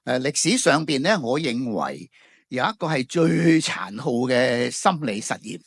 歷史上邊咧，我認為有一個係最殘酷嘅心理實驗，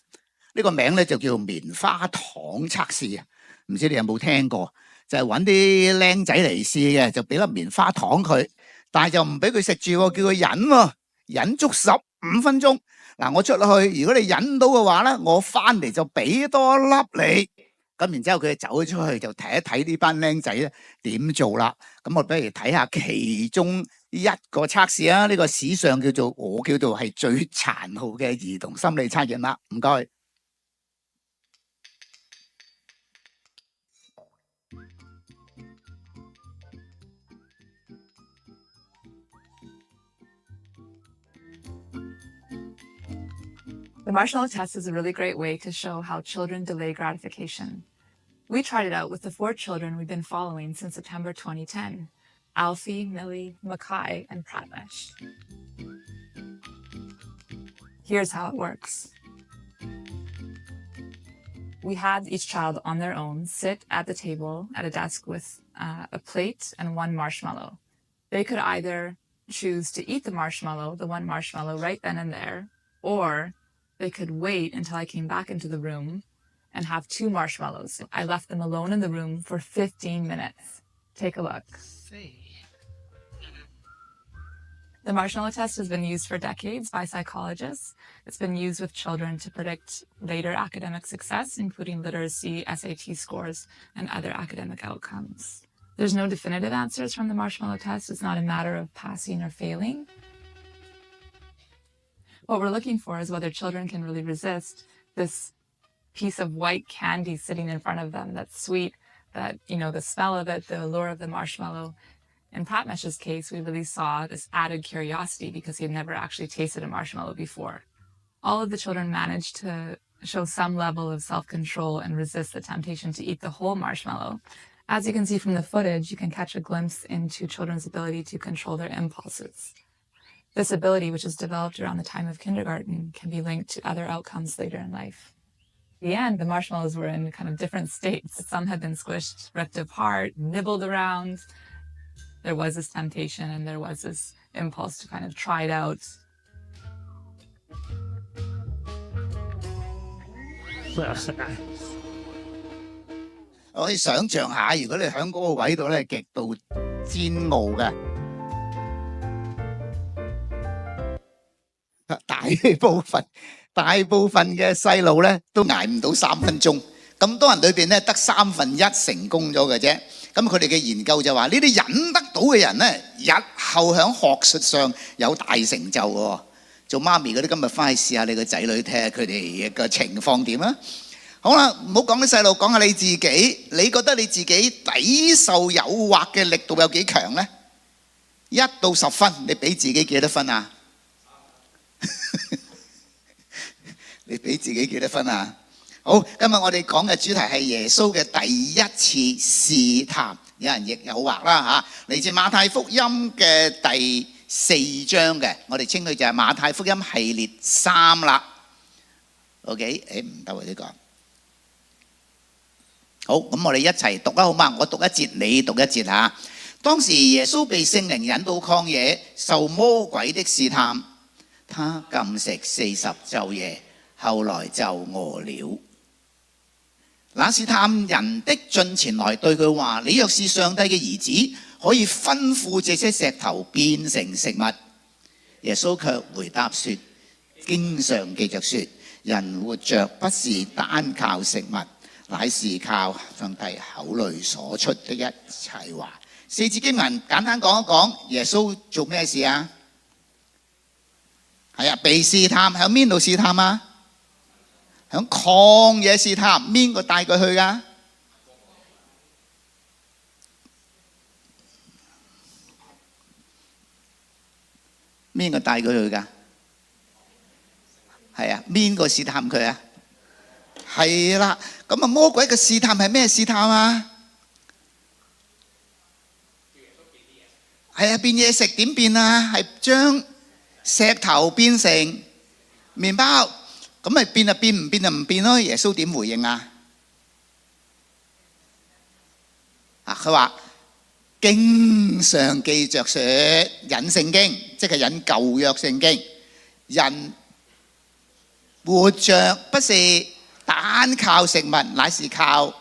呢個名咧就叫棉花糖測試啊！唔知你有冇聽過？就係揾啲僆仔嚟試嘅，就俾粒棉花糖佢，但係就唔俾佢食住，叫佢忍喎，忍足15分鐘。嗱，我出去，如果你忍到嘅話咧，我翻嚟就俾多粒你。咁然之後佢就走咗出去，就睇一睇呢班僆仔咧點做啦。咁我不如睇下其中一個測試啊！呢個史上叫做係最殘酷嘅兒童心理測驗啦。唔該。The marshmallow test is a really great way to show how children delay gratification. We tried it out with the 4 children we've been following since September 2010, Alfie, Millie, Mackay, and Pratmesh. Here's how it works. We had each child on their own sit at the table at a desk with a plate and 1 marshmallow. They could either choose to eat the one marshmallow right then and there, or they could wait until I came back into the room and have 2 marshmallows. I left them alone in the room for 15 minutes. Take a look. The marshmallow test has been used for decades by psychologists. It's been used with children to predict later academic success, including literacy, SAT scores, and other academic outcomes. There's no definitive answers from the marshmallow test. It's not a matter of passing or failing. What we're looking for is whether children can really resist this piece of white candy sitting in front of them that's sweet, that, the smell of it, the allure of the marshmallow. In Pratmesh's case, we really saw this added curiosity because he had never actually tasted a marshmallow before. All of the children managed to show some level of self-control and resist the temptation to eat the whole marshmallow. As you can see from the footage, you can catch a glimpse into children's ability to control their impulses. This ability, which is developed around the time of kindergarten, can be linked to other outcomes later in life. In the end, the marshmallows were in kind of different states. Some had been squished, ripped apart, nibbled around. There was this temptation and there was this impulse to kind of try it out.我可以想像下，如果你喺嗰個位度咧，極度煎熬嘅。大部分嘅細路咧都捱唔到3分鐘，咁多人裏邊咧得1/3成功咗嘅啫。咁佢哋嘅研究就話，呢啲忍得到嘅人咧，日後喺學術上有大成就喎。做媽咪嗰啲今日翻去試下你個仔女，睇下佢哋嘅情況點啊！好啦，唔好講啲細路，講下你自己。你覺得你自己抵受誘惑嘅力度有幾強咧？1到10分，你俾自己幾多分啊？你俾自己幾多分啊？好，今日我哋講嘅主題係耶穌嘅第一次試探，有人亦誘惑啦嚇，嚟自馬太福音嘅第4章嘅，我哋稱佢就係馬太福音系列3啦。OK， 唔得喎呢個。好，咁我哋一齊讀啦，好嗎？我讀一節，你讀一節嚇。當時耶穌被聖靈引到曠野，受魔鬼的試探。他禁食40晝夜，後來就餓了。那試探人的進前來對佢話：你若是上帝嘅兒子，可以吩咐這些石頭變成食物。耶穌卻回答說：經上記着說，人活着不是單靠食物，乃是靠上帝口裏所出的一切話。4節經文簡單講一講，耶穌做咩事啊？係啊，被試探，喺邊度試探啊？喺曠野試探，邊個帶佢去㗎？邊個帶佢去㗎？係啊，邊個試探佢啊？係啦，咁啊魔鬼嘅試探係咩試探啊？係啊，變嘢食點變啊？係將石頭變成麵包，咁咪變就變，唔變就唔變咯。耶穌點回應啊？佢話經常記着說，引聖經，即係引舊約聖經。人活着不是單靠食物，乃是靠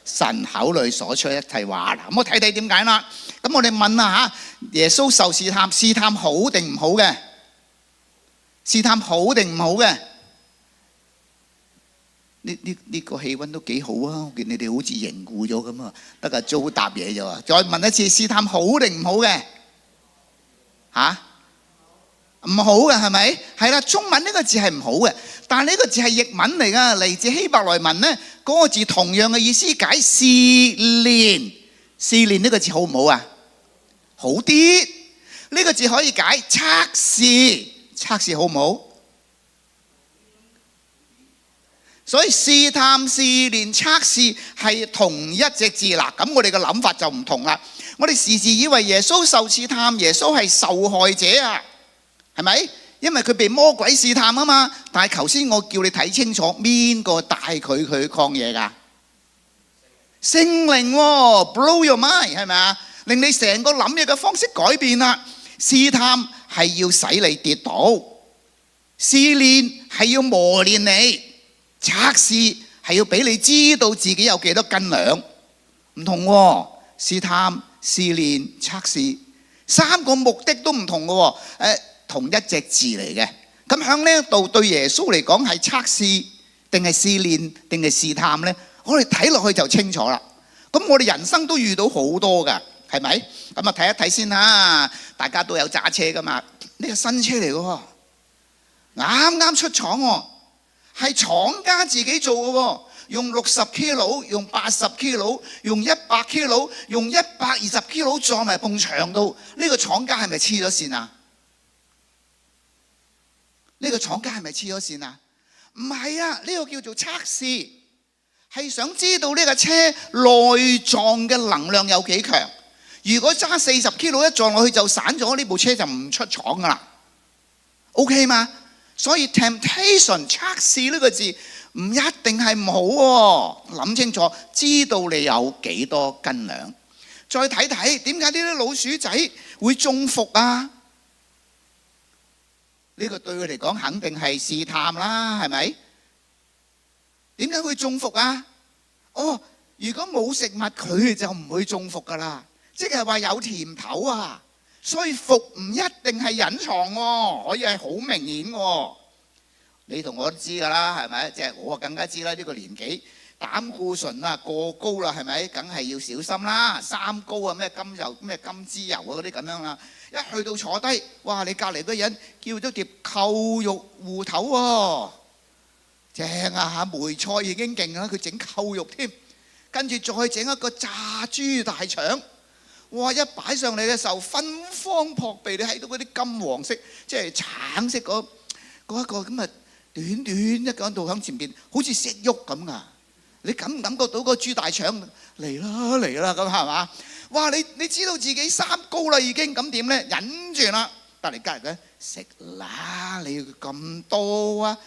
神口裏所出一切話。咁我睇睇點解啦。咁我哋問下嚇，耶穌受試探，試探好定唔好嘅？試探好定唔好嘅？呢個氣温都幾好啊！我見你哋好似凝固咗咁啊，得個糟答嘢啫喎。再問一次，試探好定唔好嘅？嚇？唔好嘅係咪？係啦，中文呢個字係唔好嘅，但係呢個字係譯文嚟㗎，嚟自希伯來文呢，嗰個字同樣嘅意思，解試煉。試煉呢個字好唔好啊？好啲。呢個字可以解測試，測試好唔好？所以試探、試煉、測試係同一隻字啦。咁我哋嘅諗法就唔同啦。我哋時時以為耶穌受試探，耶穌係受害者啊，係咪？因為佢被魔鬼試探啊嘛。但係頭先我叫你睇清楚，邊個帶佢去曠野㗎？聖靈喎，blow your mind 係咪啊？令你成個諗嘢嘅方式改變啦。試探係要使你跌倒，試煉係要磨練你，測試係要俾你知道自己有幾多斤兩，唔同喎。試探、試煉、測試三個目的都唔同嘅喎，同一隻字嚟嘅。咁喺呢一度對耶穌嚟講係測試定係試煉定係試探呢？我哋睇落去就清楚啦。咁我哋人生都遇到好多㗎，係咪？咁啊睇一睇先啦。大家都有揸車噶嘛？呢個新車嚟嘅喎，啱啱出廠喎，係廠家自己做嘅喎，用60 kilo，用80 kilo，用100 kilo，用120 kilo 撞埋埲牆度。呢個廠家係咪黐咗線啊？呢個廠家係咪黐咗線啊？唔係啊，呢個叫做測試，係想知道呢個車內臟嘅能量有幾強。如果揸40 kilo 一撞落去就散咗，呢部車就唔出廠㗎啦。OK 嗎？所以 temptation 測試呢個字唔一定係唔好喎，諗清楚，知道你有幾多斤兩。再睇睇點解呢啲老鼠仔會中伏啊？呢個對佢嚟講肯定係試探啦，係咪？點解會中伏啊？哦，如果冇食物，佢就唔會中伏㗎啦。即係話有甜頭啊，所以伏唔一定係隱藏喎，可以係好明顯喎。你同我都知㗎啦，係咪？即係我更加知啦，呢個年紀膽固醇啊過高啦，係咪？梗係要小心啦。三高啊，咩金油、咩金枝油啊嗰啲咁樣啦。一去到坐低，哇！你隔離嗰人叫咗碟扣肉芋頭喎，正啊嚇！梅菜已經勁啦，佢整扣肉添，跟住再整一個炸豬大腸。哇！一擺上嚟嘅時候，芬芳撲鼻，你睇到嗰啲金黃色，即係橙色嗰一個咁啊，短短一個度喺前邊，好似識喐咁噶。你感唔感覺到嗰個豬大腸嚟啦嚟啦咁係嘛？哇！你知道自己三高啦已經，咁點咧？忍住啦，隔離嘅食啦，你要咁多啊？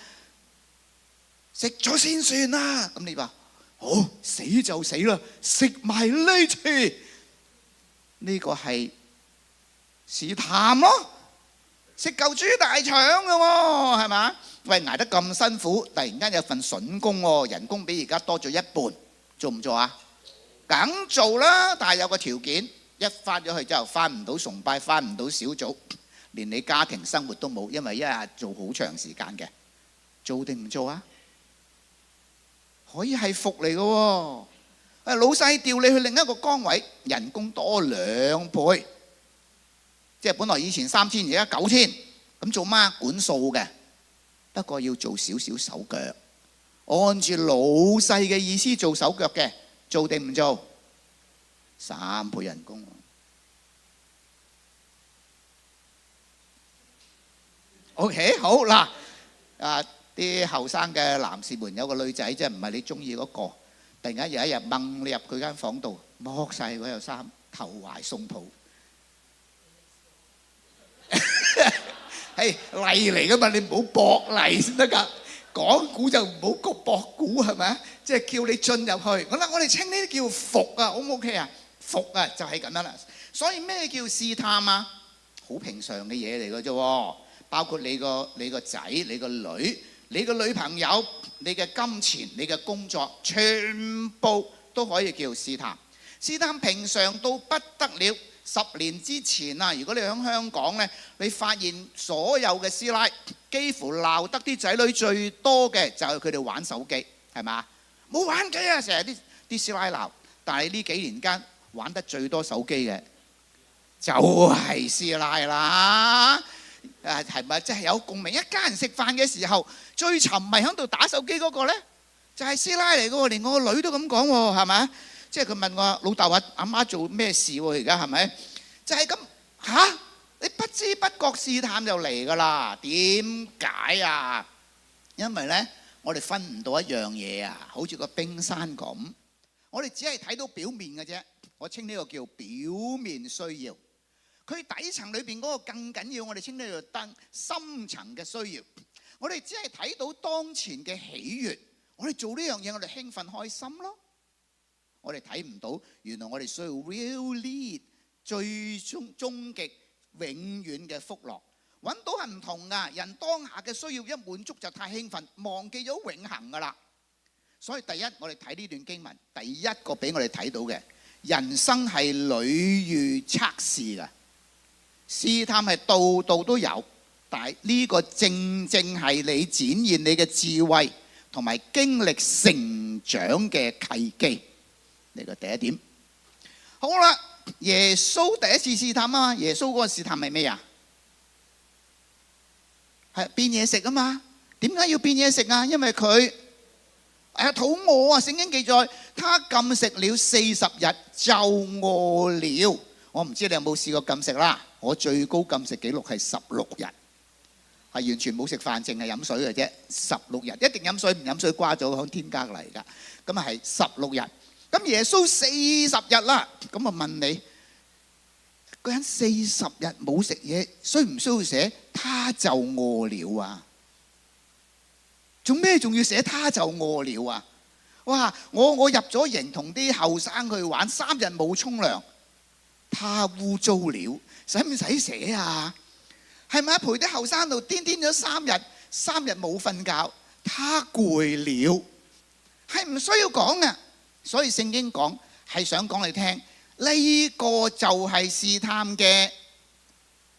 食咗先算啦。咁你話好死就死啦，食埋呢次。呢個係試探咯，食嚿豬大腸嘅喎，係嘛？喂，捱得咁辛苦，突然間有份筍工喎，人工比而家多咗一半，做唔做啊？梗做啦，但係有個條件，一翻咗去之後翻唔到崇拜，翻唔到小組，連你家庭生活都冇，因為一日做好長時間嘅，做定唔做啊？可以係福嚟嘅喎。老細調你去另一個崗位，人工多2倍，即係本來以前3000，而家9000，咁做乜？管數嘅，不過要做少少手腳，按住老細嘅意思做手腳嘅，做定唔做？3倍人工。OK， 好嗱，啲後生嘅男士們有個女仔，即係唔係你中意嗰個。突然間有一日掹你入佢間房度，剝曬嗰條衫，投懷送抱。係例嚟噶嘛，你唔好駁例先得㗎。講古就唔好駁古係咪啊？即係叫你進入去。好啦，我哋稱呢啲叫服啊，O 唔 OK 啊？服啊就係咁樣啦。所以咩叫試探啊？好平常嘅嘢嚟嘅啫，包括你個仔、你個女、你個女朋友、你嘅金錢、你嘅工作，全部都可以叫試探。試探平常到不得了。10年之前啊，如果你喺香港呢，你發現所有嘅師奶幾乎鬧得啲仔女最多嘅就係佢哋玩手機，係嘛？冇玩機啊！成日啲師奶鬧，但係呢幾年間玩得最多手機嘅就係師奶啦。係咪即係有共鳴？一家人食飯嘅時候，最沉迷喺度打手機嗰個呢，就係師奶嚟嘅喎。連我個女都咁講喎，係咪？即係佢問我老豆話：阿媽做咩事喎？而家係咪？就係咁嚇，你不知不覺試探就嚟㗎啦。點解啊？因為呢，我哋分唔到一樣嘢啊，好似個冰山咁，我哋只係睇到表面嘅啫。我稱呢個叫表面需要。佢底層裏邊嗰個更緊要，我哋稱呢個燈深層嘅需要。我哋只係睇到當前嘅喜悅，我哋做呢樣嘢，我哋興奮開心咯。我哋睇唔到，原來我哋需要 real need 最終極永遠嘅福樂。揾到係唔同㗎，人當下嘅需要一滿足就太興奮，忘記咗永恆㗎啦。所以第一，我哋睇呢段經文，第一個俾我哋睇到嘅，人生係屢遇測試㗎，試探係度度都有，但係呢個正正係你展現你嘅智慧同埋經歷成長嘅契機。呢個第一點。好啦，耶穌第一次試探啊嘛，耶穌嗰個試探係咩啊？係變嘢食啊嘛。點解要變嘢食啊？因為佢肚餓啊。聖經記載，他禁食了40日就餓了。我唔知你有冇試過禁食啦。我最高禁食記錄係16日，係完全冇食飯，淨係飲水嘅啫。16日一定飲水，唔飲水瓜咗響天家嚟㗎。咁啊係16日。咁耶穌40日啦，咁啊問你，個人40日冇食嘢，需唔需要寫他就餓了啊？做咩仲要寫他就餓了啊？哇！我入咗營同啲後生去玩，3日冇沖涼，他污糟了，使唔使寫啊？係咪陪啲後生度癲咗3日冇瞓覺，他攰了，係唔需要講啊。所以聖經講係想講你聽，呢個就係試探嘅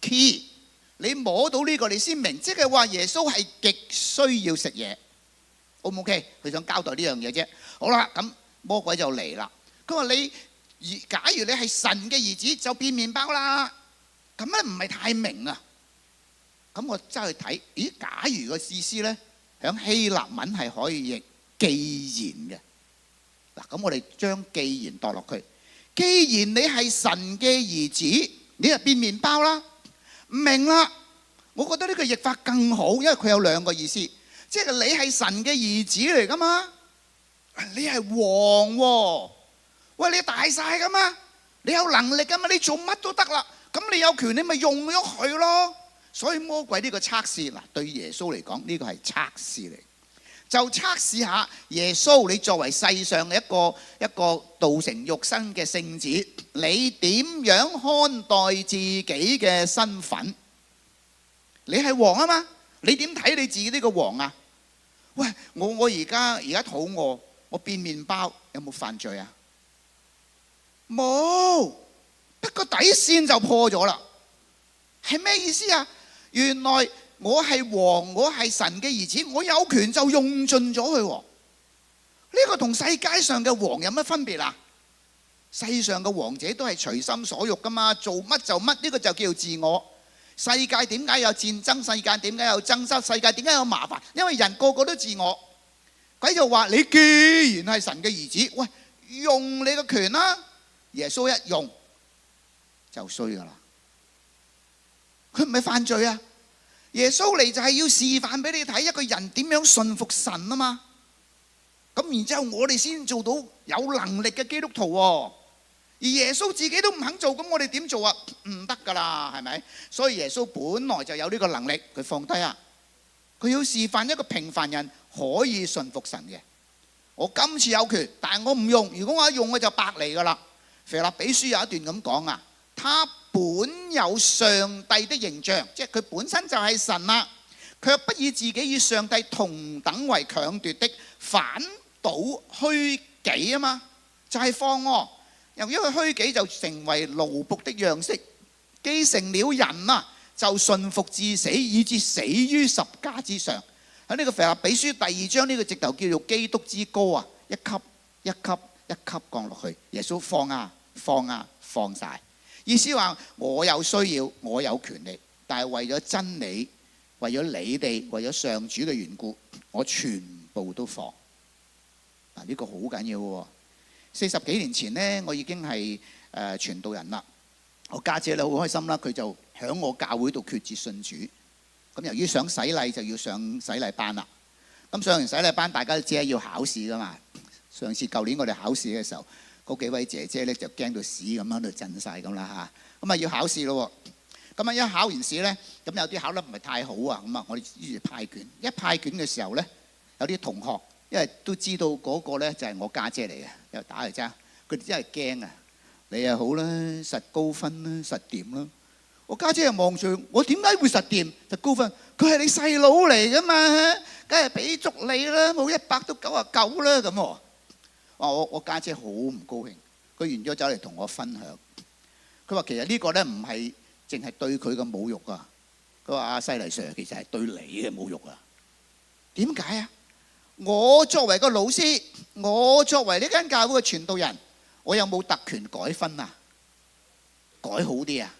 key。你摸到呢個你先明，即係話耶穌係極需要食嘢。O 唔 OK？佢想交代呢樣嘢啫。好啦，咁魔鬼就嚟啦。佢話你假如你係神嘅兒子，就變麵包啦。咁咧唔係太明啊。咁我走去睇，咦？假如個意思咧，響希臘文係可以譯既然嘅。嗱，咁我哋將既然墮落去，既然你係神嘅兒子，你就變麵包啦。唔明啦，我覺得呢個譯法更好，因為佢有2個意思，即係你係神嘅兒子嚟噶嘛，你係王喎，喂，你大晒噶嘛，你有能力噶嘛，你做乜都得啦，咁你有權你咪用咗佢咯。所以魔鬼呢個測試，嗱，對耶穌嚟講呢個係測試嚟。就測試下耶穌，你作為世上嘅一個道成肉身嘅聖子，你點樣看待自己嘅身份？你係王啊嘛，你點睇你自己呢個王啊？喂，我而家肚餓，我變麵包有冇犯罪啊？冇，不過底線就破咗啦。係咩意思啊？原來我係王，我係神嘅兒子，我有權就用盡咗佢。呢個同世界上嘅王有乜分別啊？世上嘅王者都係隨心所欲噶嘛，做乜就乜，呢個就叫自我。世界點解有戰爭？世界點解有爭執？世界點解有麻煩？因為人個個都自我。鬼就話你既然係神嘅兒子，喂，用你嘅權啦。耶穌一用就衰噶啦。佢唔係犯罪啊！耶穌嚟就係要示範俾你睇一個人點樣信服神啊嘛。咁然之後我哋先做到有能力嘅基督徒喎。而耶穌自己都唔肯做，咁我哋點做啊？唔得噶啦，係咪？所以耶穌本來就有呢個能力，佢放低啊。佢要示範一個平凡人可以信服神嘅。我今次有權，但係我唔用。如果我一用，我就白嚟噶啦。腓立比書有一段咁講啊。他本有上帝的形象，即係佢本身就係神啦，卻不以自己與上帝同等為強奪的，反倒虛己啊嘛，就係放喎。由於佢虛己，就成為奴僕的樣式，既成了人啊，就順服至死，以致死於十架之上。喺呢個腓立比書第2章呢個直頭叫做基督之歌啊，一級一級一級降落去。耶穌放啊放啊放晒，意思話我有需要，我有權利，但係為咗真理，為咗你哋，為咗上主嘅緣故，我全部都放。嗱，呢個好緊要喎。40幾年前呢，我已經係傳道人啦。我家姐咧好開心啦，佢就喺我教會度決志信主。咁由於想洗禮就要上洗禮班啦。咁上完洗禮班，大家都知係要考試噶嘛。上次舊年我哋考試嘅時候，嗰幾位姐姐咧就驚到屎咁喺度震晒咁啦嚇。咁啊要考試咯喎。咁啊一考完試咧，咁有啲考得唔係太好啊。咁啊我哋於是派卷。一派卷嘅時候咧，有啲同學因為都知道嗰個咧就係我家姐嚟嘅，又打嚟啫。佢哋真係驚啊！你又好啦，實高分啦，實掂啦。我家姐又望住我，點解會實掂實高分？佢係你細佬嚟噶嘛，梗係俾足你啦，冇100都99啦咁喎。我家姐好唔高興，佢完咗走嚟同我分享。佢話其實呢個咧唔係淨係對佢嘅侮辱啊。佢話阿西黎 Sir 其實係對你嘅侮辱啊。點解啊？我作為個老師，我作為呢間教會嘅傳道人，我有冇特權改分啊？改好啲啊？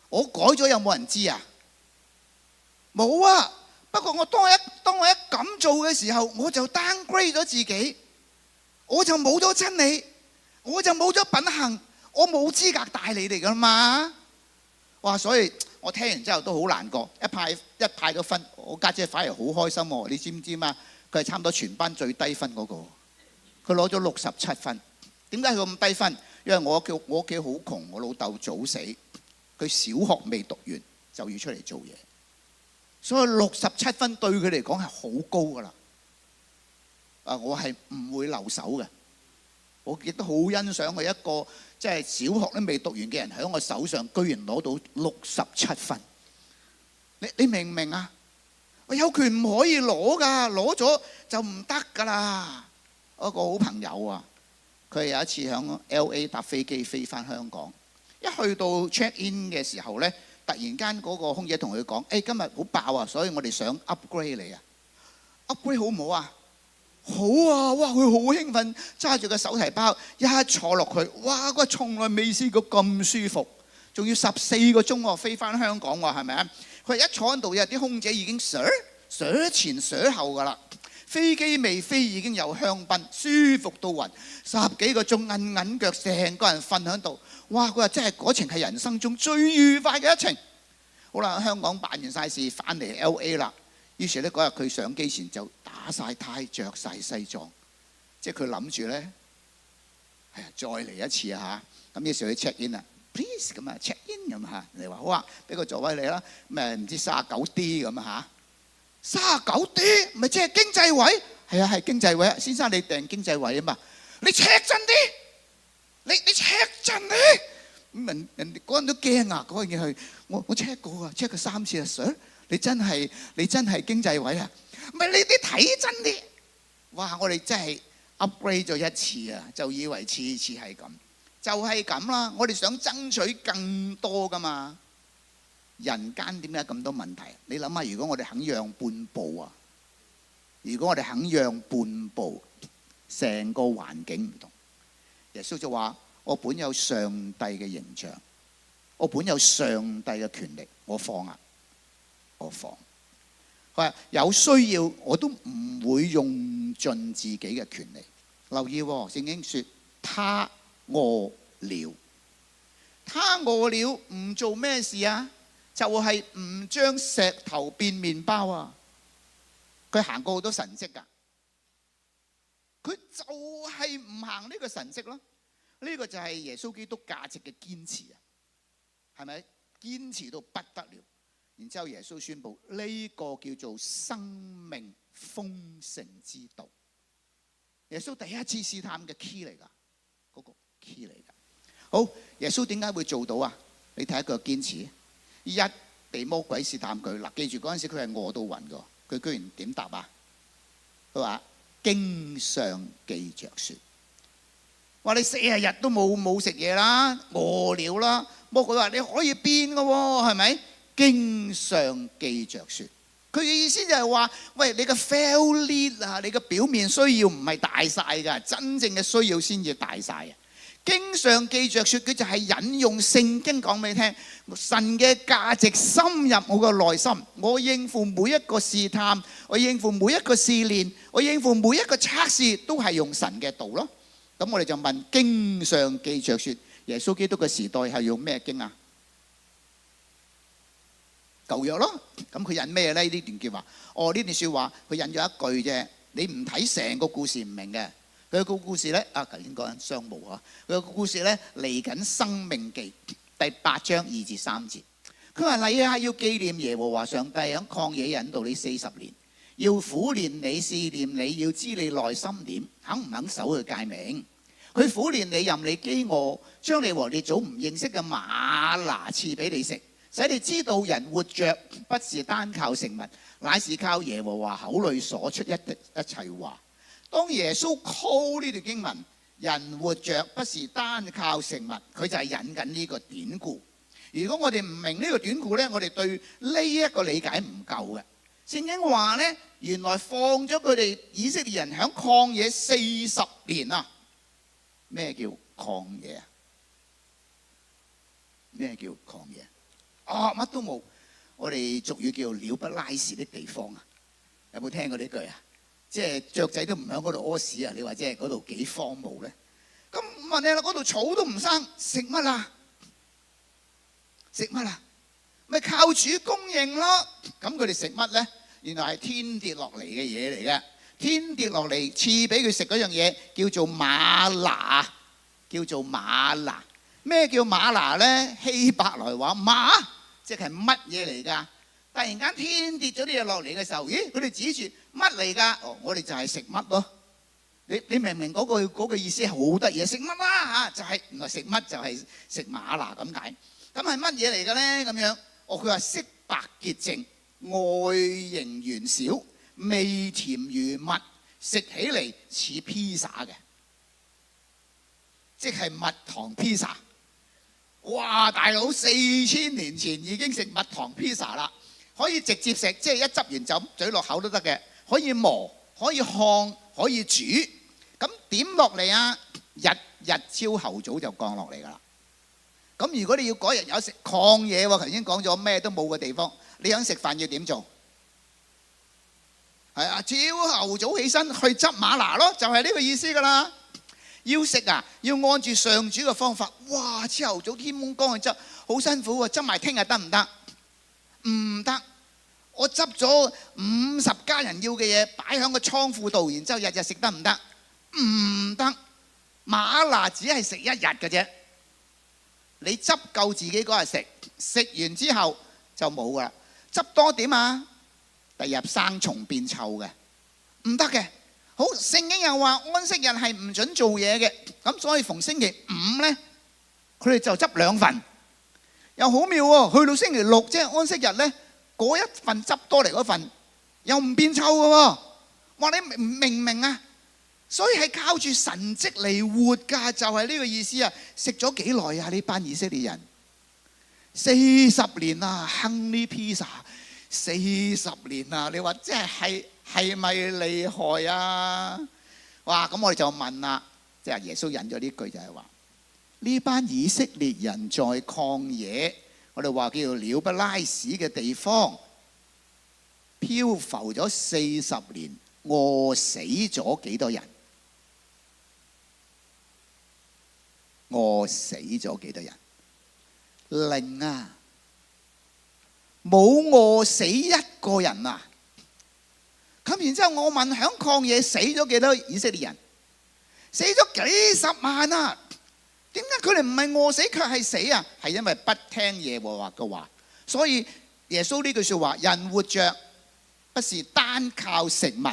我改咗有冇人知啊？冇啊！不過當我一咁做嘅時候，我就 downgrade 咗自己，我就冇咗真理，我就冇咗品行，我冇資格帶你哋噶嘛。哇！所以我聽完之後都好難過。一派咗分，我家姐反而好開心喎。你知唔知嘛？佢係差唔多全班最低分嗰個，佢攞咗67分。點解佢咁低分？因為我屋企好窮，我老豆早死，佢小學未讀完就要出嚟做嘢，所以67分對佢嚟講係好高噶啦。我係唔會留手嘅。我亦都好欣賞佢一個即係小學都未讀完嘅人喺我手上，居然攞到67分。你明唔明啊？我有權唔可以攞㗎，攞咗就唔得㗎啦。我個好朋友啊，佢有一次喺 LA 搭飛機飛翻香港，一去到 check in 嘅時候咧，突然間嗰個空姐同佢講：今日好爆啊，所以我哋想 upgrade 你啊。upgrade 好唔好啊？好啊！哇，佢好興奮，揸住個手提包一坐落去，哇！佢從來未試過咁舒服，仲要14個鐘喎飛翻香港喎，係咪啊？佢一坐喺度，有啲空姐已經上前上後㗎啦。飛機未飛已經有香檳，舒服到暈，10幾個鐘韌腳，成個人瞓喺度。哇！佢話真係嗰程係人生中最愉快嘅一程。好啦，香港辦完晒事，翻嚟 LA 啦。於是咧嗰日佢上機前就打晒呔，着晒西裝，即係佢諗住咧，再嚟一次啊嚇。咁於是佢 check in 啦 ，please 咁啊 check in 咁嚇，你話好啊，俾個座位你啦。咁唔知39D 咁啊嚇，39D 咪即係經濟位？係啊係經濟位啊，先生你訂經濟位啊嘛，你 check 真啲，你 check 真啲。咁人哋嗰人都驚啊，嗰樣嘢去我 check 過啊 ，check 過3次啊 ，Sir。你真係經濟位啊？唔係你睇真啲。哇！我哋真係 upgrade 咗一次啊，就以為次次係咁，就係咁啦。我哋想爭取更多噶嘛。人間點解咁多問題？你諗下，如果我哋肯讓半步啊，如果我哋肯讓半步，成個環境唔同。耶穌就話：我本有上帝嘅形象，我本有上帝嘅權力，我放啊！我放，佢話有需要我都唔會用盡自己嘅權利。留意喎，聖經說他餓了，他餓了唔做咩事啊？就係唔將石頭變麵包啊！佢行過好多神蹟㗎，佢就係唔行呢個神蹟咯。呢個就係耶穌基督價值嘅堅持啊，係咪？堅持到不得了。然之後耶穌宣布呢個叫做生命豐盛之道。耶穌第一次試探嘅 key 嚟㗎，嗰個 key 嚟㗎。好，耶穌點解會做到啊？你睇下佢嘅堅持。一被魔鬼試探佢，嗱，記住嗰陣時佢係餓到暈㗎，佢居然點答啊？佢話經上記着說，話你40日都冇食嘢啦，餓了啦。魔鬼話你可以變㗎喎，係咪？經上記着說，佢嘅意思就係話，喂，你嘅 fail lead 啊，你嘅表面需要唔係大晒㗎，真正嘅需要先至大晒啊！經上記着說，佢就係引用聖經講俾你聽，神嘅價值深入我個內心，我應付每一個試探，我應付每一個試煉，我應付每一個測試，都係用神嘅道咯。咁我哋就問，經上記着說，耶穌基督嘅時代係用咩經啊？舊約咯。咁佢引咩呢？呢段叫話，呢段説話佢引咗一句啫，你唔睇成個故事唔明嘅。佢個故事呢，頭先講緊商務啊，佢個故事呢，嚟緊《申命記》第8章2至3節。佢話你啊，要紀念耶和華上帝喺曠野引導你40年，要苦練你試驗你，要知你內心點，肯唔肯守佢誡命。佢苦練你，任你飢餓，將你和你祖唔認識嘅嗎哪賜俾你食，使你知道人活着不是單靠食物，乃是靠耶和華口裏所出一切話。當耶穌 call 呢段經文，人活着不是單靠食物，佢就係引緊呢個典故。如果我哋唔明呢個典故呢，我哋對呢一個理解唔夠嘅。聖經話呢，原來放咗佢哋以色列人喺曠野40年啊！咩叫曠野啊？咩叫曠野？乜都冇。我哋俗語叫鳥不拉屎的地方啊！有冇聽過呢句啊？即係雀仔都唔喺嗰度屙屎啊！你話即係嗰度幾荒蕪咧？咁問你啦，嗰度草都唔生，食乜啊？食乜啊？咪靠主供應咯。咁佢哋食乜咧？原來係天跌落嚟嘅嘢嚟嘅。天跌落嚟賜俾佢食嗰樣嘢叫做嗎哪，叫做嗎哪。咩叫嗎哪咧？希伯來話嗎，即係乜嘢嚟㗎？突然間天跌咗啲嘢落嚟嘅時候，咦？佢哋指住乜嚟㗎？我哋就係食乜咯。你明唔明嗰句意思係好得意？食乜啦嚇？就係原來食乜就係食嗎哪咁解。咁係乜嘢嚟嘅咧？咁樣佢話色白潔淨，外形圓小，味甜如蜜，食起嚟似披薩嘅，即係蜜糖披薩。哇！大佬4000年前已經食蜜糖披薩啦。可以直接食，即係一執完就嘴落口都得嘅。可以磨，可以烘，可以煮。咁點落嚟啊？日朝後早就降落嚟㗎啦。咁如果你要嗰日有食曠野喎，頭先講咗咩都冇嘅地方，你想食飯要點做？係啊，朝後早起身去執嗎哪咯，就係呢個意思㗎啦。要食啊，要按住上主嘅方法。哇！朝後早天蒙光去執，好辛苦喎，執埋聽日得唔得？唔得，我執咗50家人要嘅嘢擺喺個倉庫度，然之後日日食得唔得？唔得，嗎哪只係食1日嘅啫。你執夠自己嗰日食，食完之後就冇噶啦。執多點啊？第日生蟲變臭嘅，唔得嘅。好，聖經又話安息日係唔準做嘢嘅，咁所以逢星期5呢，佢哋就執2份。又好妙喎，去到星期6即係安息日呢，嗰一份執多嚟嗰份又唔變臭嘅喎。話你明唔明啊？所以係靠住神蹟嚟活㗎，就係呢個意思啊！食咗幾耐啊？呢班以色列人40年啊，Honey Pizza 40年啊！你話即係咪厲害啊？哇！咁我哋就問啦，即係耶穌引咗呢句就係話。呢班以色列人在曠野，我哋話叫做鳥不拉屎嘅地方，漂浮咗40年，餓死咗幾多人？餓死咗幾多人？0啊，冇餓死一個人啊！咁然之後我問響曠野死咗幾多以色列人？死咗幾十萬啊！點解佢哋唔係餓死卻係死啊？係因為不聽耶和華嘅話。所以耶穌呢句說話，人活着不是單靠食物，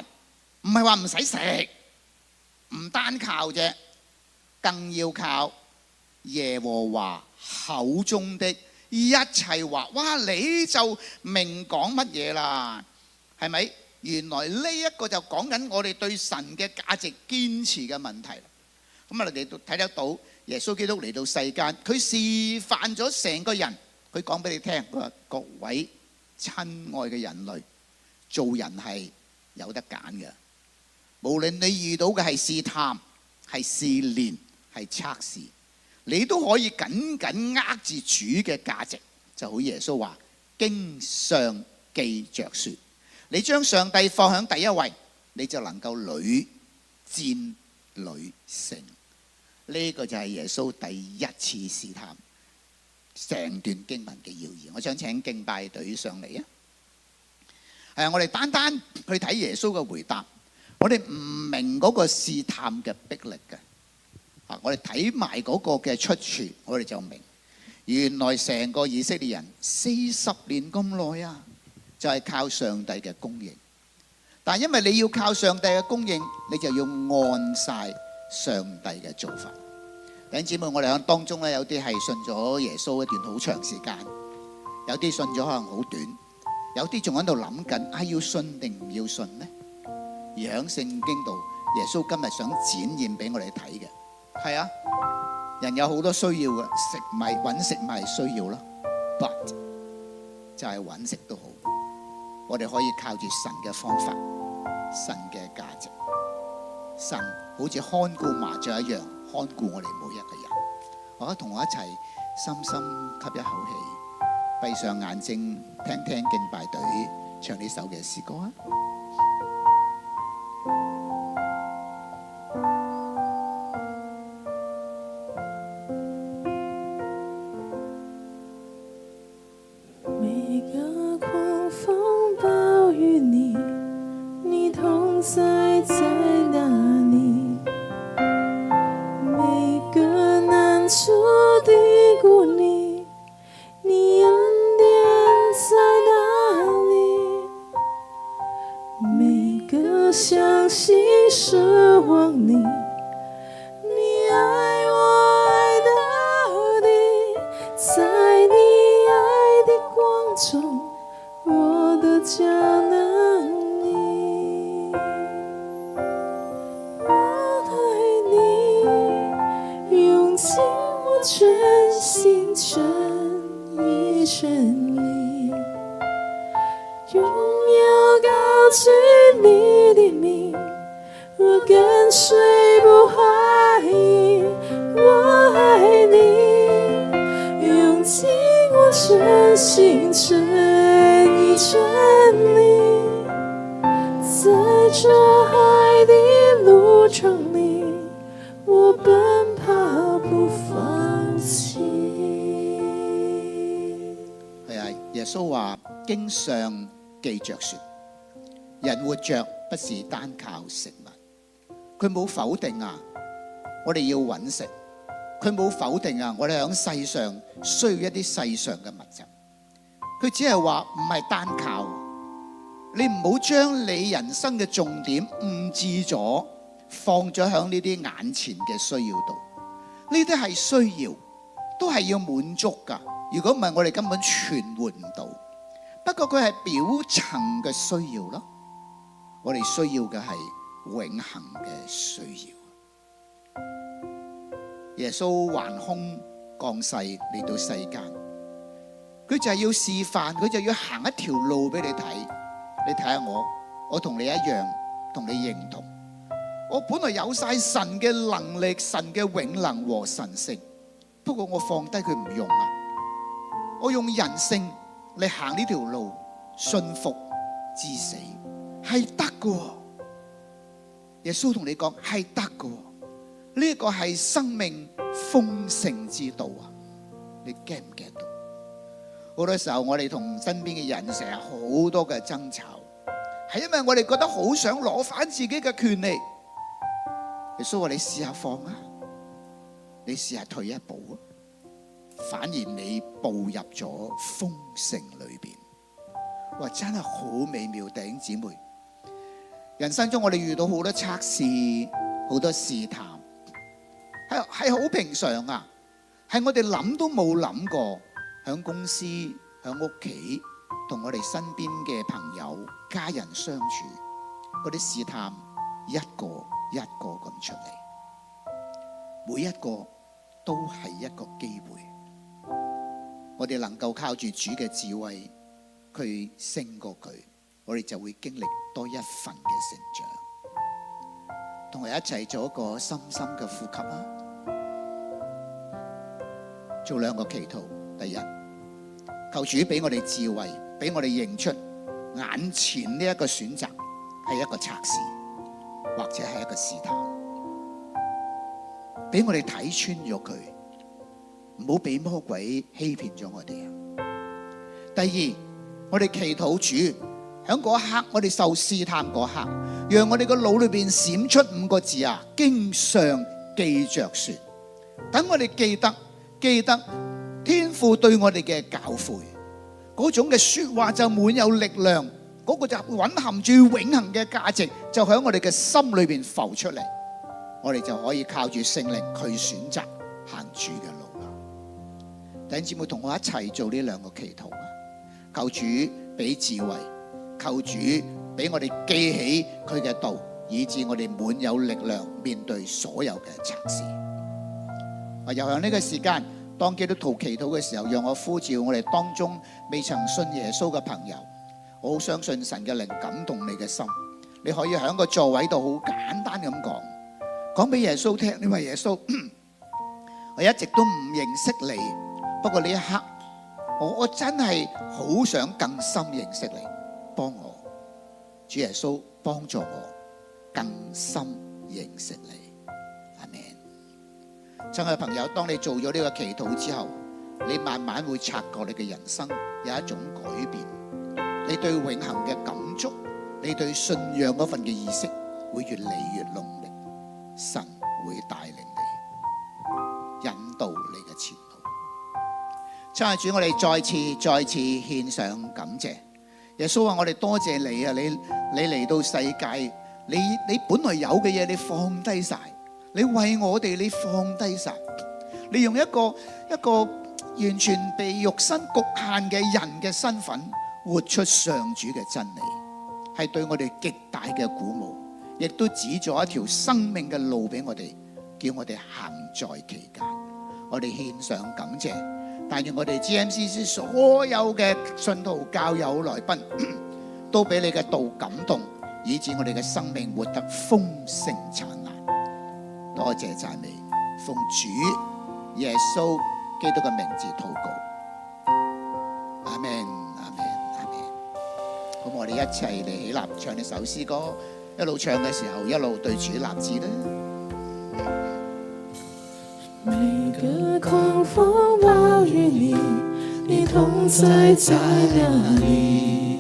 唔係話唔使食，唔單靠啫，更要靠耶和華口中的一切話。哇！你就明講乜嘢啦？係咪？原來呢一個就講緊我哋對神嘅價值堅持嘅問題。咁啊，你哋睇得到耶穌基督嚟到世間，佢示範咗成個人。佢講俾你聽，佢話：各位親愛嘅人類，做人係有得揀嘅。無論你遇到嘅係試探、係試煉、係測試，你都可以緊緊握住主嘅價值。就好耶穌話：經上記着說，你將上帝放喺第一位，你就能夠屢戰屢勝。呢個就係耶穌第一次試探成段經文嘅要義。我想請敬拜隊上嚟啊！我哋單單去睇耶穌嘅回答，我哋唔明嗰個試探嘅迫力嘅。我哋睇埋嗰個嘅出處，我哋就明原來成個以色列人40年咁耐啊，就係靠上帝嘅供應。但因為你要靠上帝嘅供應，你就要按晒上帝嘅做法。弟兄姊妹，我哋喺當中咧，有啲係信咗耶穌一段好長時間，有啲信咗可能好短，有啲仲喺度諗緊要信定唔要信呢？而喺聖經度，耶穌今日想展現俾我哋睇嘅係啊，人有好多需要嘅，食米揾食咪係需要咯， but 就係揾食都好，我哋可以靠住神嘅方法，神嘅價值，神好似看顧麻雀一樣看顧我哋每一個人。我覺得同我一齊深深吸一口氣，閉上眼睛，聽聽敬拜隊唱呢首嘅詩歌啊！每個狂風暴雨裡，你同在在哪裡？每個難處低谷裡，你恩典在哪裡？每個相信失望裡，你愛我愛到底，在你愛的光中，我的交能你，我愛你，用盡我全心全意全力，榮耀高舉你的名，我跟隨不懷疑，我愛你，用盡我全心全意全力，在這愛的路程裡，我奔跑不放棄。係啊，耶穌話經上記着說，人活着不是單靠食物。佢冇否定啊，我哋要揾食。佢冇否定啊，我哋喺世上需要一啲世上嘅物質。佢只係話唔係單靠，你唔好將你人生嘅重點誤置咗，放咗喺呢啲眼前嘅需要度。呢啲係需要，都係要滿足噶。如果唔係，我哋根本存活唔到。不過佢係表層嘅需要咯，我哋需要嘅係永恆嘅需要。耶穌橫空降世嚟到世間，佢就係要示範，佢就要行一條路俾你睇。你睇下我同你一樣，同你認同。我本來有晒神嘅能力、神嘅永能和神性，不過我放低佢唔用啊，我用人性嚟行呢條路，信服至死，係得㗎。耶穌同你講係得㗎。呢個係生命豐盛之道啊！你 get 唔 get 到？好多時候我哋同身邊嘅人成日好多嘅爭吵，係因為我哋覺得好想攞返自己嘅權利。耶穌話：你試下放啊，你試下退一步啊，反而你步入咗豐盛裏邊。哇！真係好美妙，弟兄姊妹。人生中我哋遇到好多測試，好多試探。係好平常啊！係我哋諗都冇諗過，喺公司、喺屋企同我哋身邊嘅朋友、家人相處，嗰啲試探一個一個咁出嚟，每一個都係一個機會。我哋能夠靠住主嘅智慧去勝過佢，我哋就會經歷多一份嘅成長。同我一齊做一個深深嘅呼吸啊！做兩個祈禱。第一，求主俾我哋智慧，俾我哋認出眼前呢一個選擇係一個測試，或者係一個試探，俾我哋睇穿咗佢，唔好俾魔鬼欺騙咗我哋。第二，我哋祈禱主喺嗰一刻，我哋受試探嗰刻，讓我哋個腦裏邊閃出5個字啊，經常記着說。等我哋記得天父對我哋嘅教誨，嗰種嘅說話就滿有力量，嗰個就蘊含住永恆嘅價值，就喺我哋嘅心裏邊浮出嚟，我哋就可以靠住聖靈去選擇行主嘅路啦。弟兄姊妹，同我一齊做呢2個祈禱啊！求主俾智慧，求主俾我哋記起佢嘅道，以致我哋滿有力量面對所有嘅測試。又喺呢個時間，當基督徒祈禱嘅時候，讓我呼召我哋當中未曾信耶穌嘅朋友。我好相信神嘅靈感動你嘅心，你可以喺個座位度好簡單咁講俾耶穌聽。你話耶穌，我一直都唔認識你，不過呢一刻我真係好想更深認識你，幫我，主耶穌幫助我更深認識你。阿們。親愛嘅朋友，當你做咗呢個祈禱之後，你慢慢會察覺你嘅人生有一種改變，你對永恆嘅感觸，你對信仰嗰份嘅意識會越嚟越濃烈，神會帶領你，引導你嘅前路。親愛的主，我哋再次獻上感謝。耶穌話：我哋多謝你啊！你嚟到世界，你本來有嘅嘢你放低晒。你為我哋，你放低晒，你用一個完全被肉身局限嘅人嘅身份，活出上主嘅真理，係對我哋極大嘅鼓舞，亦都指咗一條生命嘅路俾我哋，叫我哋行在其間。我哋獻上感謝，但願我哋 GMCC 所有嘅信徒教友來賓，都俾你嘅道感動，以致我哋嘅生命活得豐盛燦爛。多謝讚美，奉主耶穌基督嘅名字禱告，阿們，阿們，阿們。咁我哋一齊嚟起立唱呢首詩歌，一路唱嘅時候，一路對主立志啦。每個狂風暴雨裏，你同在在哪裏？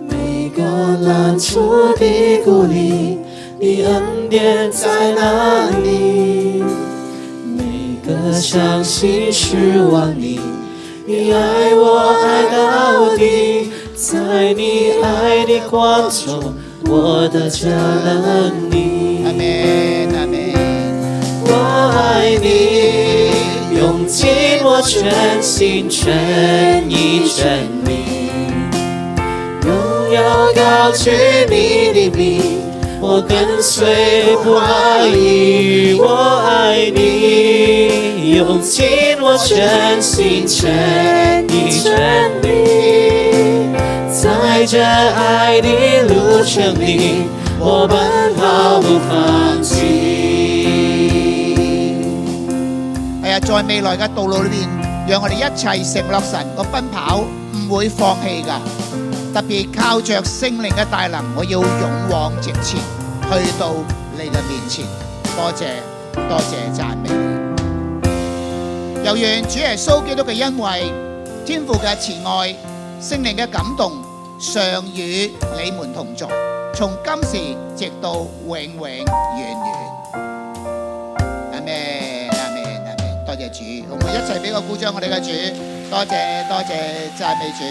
每個難處低谷裏，你恩典在哪裏？每個傷心失望裏，你愛我愛到底，在你愛的光中，我得着了你。阿們，阿們。我愛你，用盡我全心全意全力，榮耀高舉你的名，我跟隨不懷疑。我愛你，用盡我全心全意全力，在這愛的路程裏，我奔跑不放棄。在未來嘅道路裏邊，讓我哋一齊承諾神個奔跑唔會放棄㗎。特別靠着聖靈嘅大能，我要勇往直前，去到你嘅面前。多謝多謝讚美你。又願主耶穌基督嘅恩惠、天父嘅慈愛、聖靈嘅感動，常與你們同在，從今時直到永永遠遠。阿們。多謝主，我哋一齊俾個鼓掌我哋嘅主，多謝多謝讚美主。